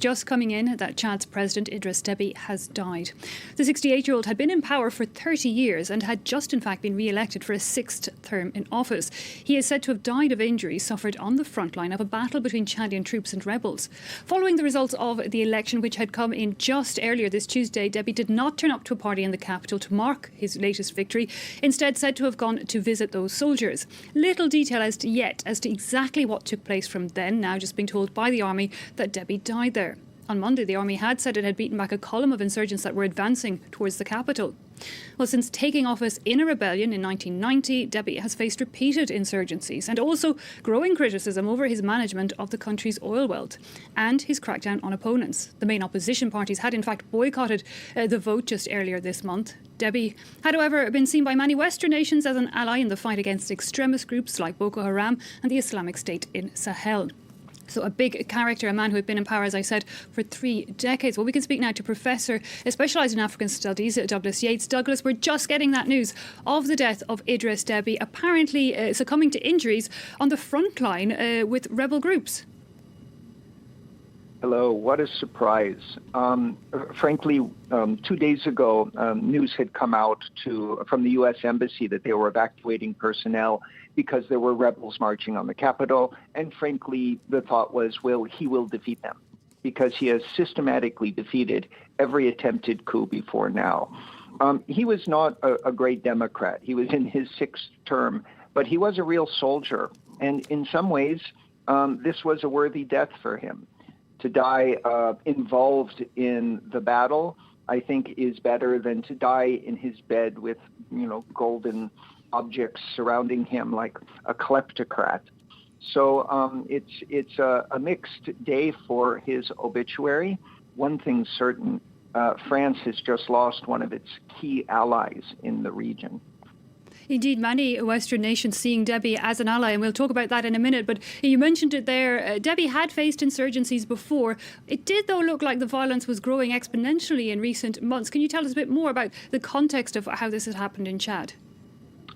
just coming in that Chad's President Idriss Deby has died. The 68-year-old had been in power for 30 years and had just in fact been re-elected for a sixth term in office. He is said to have died of injuries suffered on the front line of a battle between Chadian troops and rebels. Following the results of the election, which had come in just earlier this Tuesday, Deby did not turn up to a party in the capital to mark his latest victory, instead said to have gone to visit those soldiers. Little detail as to exactly what took place from then, now just being told by the army that Deby died there. On Monday, the army had said it had beaten back a column of insurgents that were advancing towards the capital. Well, since taking office in a rebellion in 1990, Deby has faced repeated insurgencies and also growing criticism over his management of the country's oil wealth and his crackdown on opponents. The main opposition parties had in fact boycotted the vote just earlier this month. Deby had, however, been seen by many Western nations as an ally in the fight against extremist groups like Boko Haram and the Islamic State in Sahel. So a big character, a man who had been in power, as I said, for 3 decades. Well, we can speak now to Professor specialised in African Studies, Douglas Yates. Douglas, we're just getting that news of the death of Idriss Deby, apparently succumbing to injuries on the front line with rebel groups. Hello, what a surprise. Frankly, 2 days ago, news had come out from the U.S. Embassy that they were evacuating personnel because there were rebels marching on the Capitol. And frankly, the thought was, well, he will defeat them because he has systematically defeated every attempted coup before now. He was not a great Democrat. He was in his 6th term, but he was a real soldier. And in some ways, this was a worthy death for him. To die involved in the battle, I think, is better than to die in his bed with, golden objects surrounding him like a kleptocrat. So it's a mixed day for his obituary. One thing's certain, France has just lost one of its key allies in the region. Indeed, many Western nations seeing Deby as an ally, and we'll talk about that in a minute. But you mentioned it there. Deby had faced insurgencies before. It did, though, look like the violence was growing exponentially in recent months. Can you tell us a bit more about the context of how this has happened in Chad?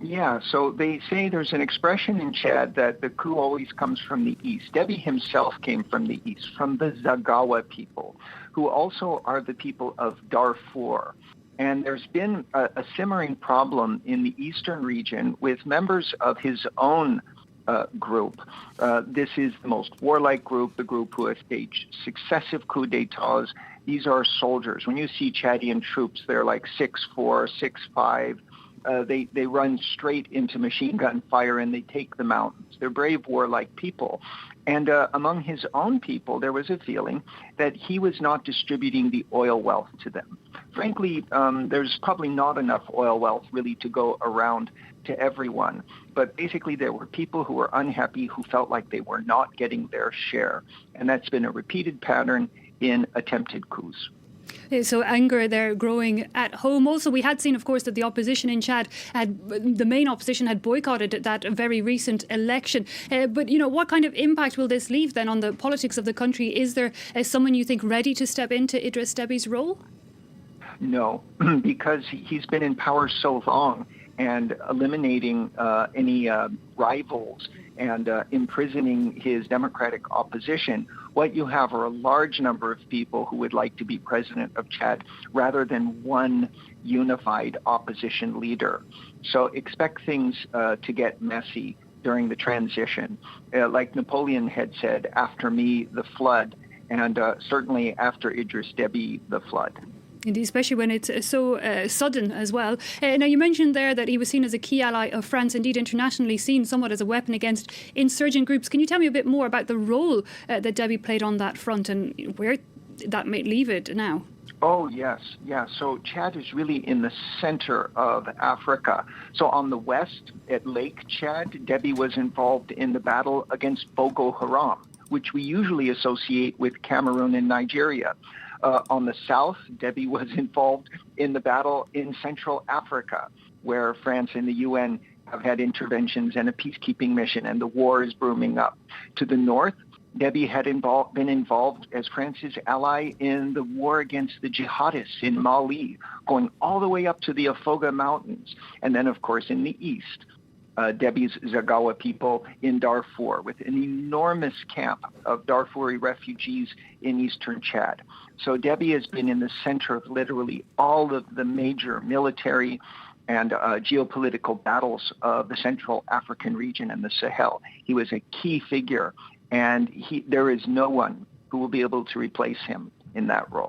Yeah, so they say there's an expression in Chad that the coup always comes from the east. Deby himself came from the east, from the Zagawa people, who also are the people of Darfur. And there's been a simmering problem in the eastern region with members of his own group. This is the most warlike group, the group who has staged successive coup d'etats. These are soldiers. When you see Chadian troops, they're like 6'4", 6'5". They run straight into machine gun fire and they take the mountains. They're brave, warlike people. And among his own people, there was a feeling that he was not distributing the oil wealth to them. Frankly, there's probably not enough oil wealth really to go around to everyone. But basically, there were people who were unhappy, who felt like they were not getting their share. And that's been a repeated pattern in attempted coups. So anger there growing at home. Also, we had seen, of course, that the opposition in Chad, the main opposition had boycotted that very recent election. But, what kind of impact will this leave then on the politics of the country? Is there someone you think ready to step into Idriss Deby's role? No, because he's been in power so long and eliminating any rivals and imprisoning his democratic opposition. What you have are a large number of people who would like to be president of Chad rather than one unified opposition leader. So expect things to get messy during the transition. Like Napoleon had said, after me, the flood, and certainly after Idriss Déby, the flood. Indeed, especially when it's so sudden as well. Now, you mentioned there that he was seen as a key ally of France, indeed internationally seen somewhat as a weapon against insurgent groups. Can you tell me a bit more about the role that Deby played on that front and where that might leave it now? Oh, yes. Yeah. So Chad is really in the center of Africa. So on the west at Lake Chad, Deby was involved in the battle against Boko Haram, which we usually associate with Cameroon and Nigeria. On the south, Deby was involved in the battle in Central Africa, where France and the UN have had interventions and a peacekeeping mission, and the war is booming up. To the north, Deby had been involved as France's ally in the war against the jihadists in Mali, going all the way up to the Afoga Mountains. And then, of course, in the east, Déby's Zagawa people in Darfur, with an enormous camp of Darfuri refugees in eastern Chad. So Déby has been in the center of literally all of the major military and geopolitical battles of the Central African region and the Sahel. He was a key figure, and there is no one who will be able to replace him in that role.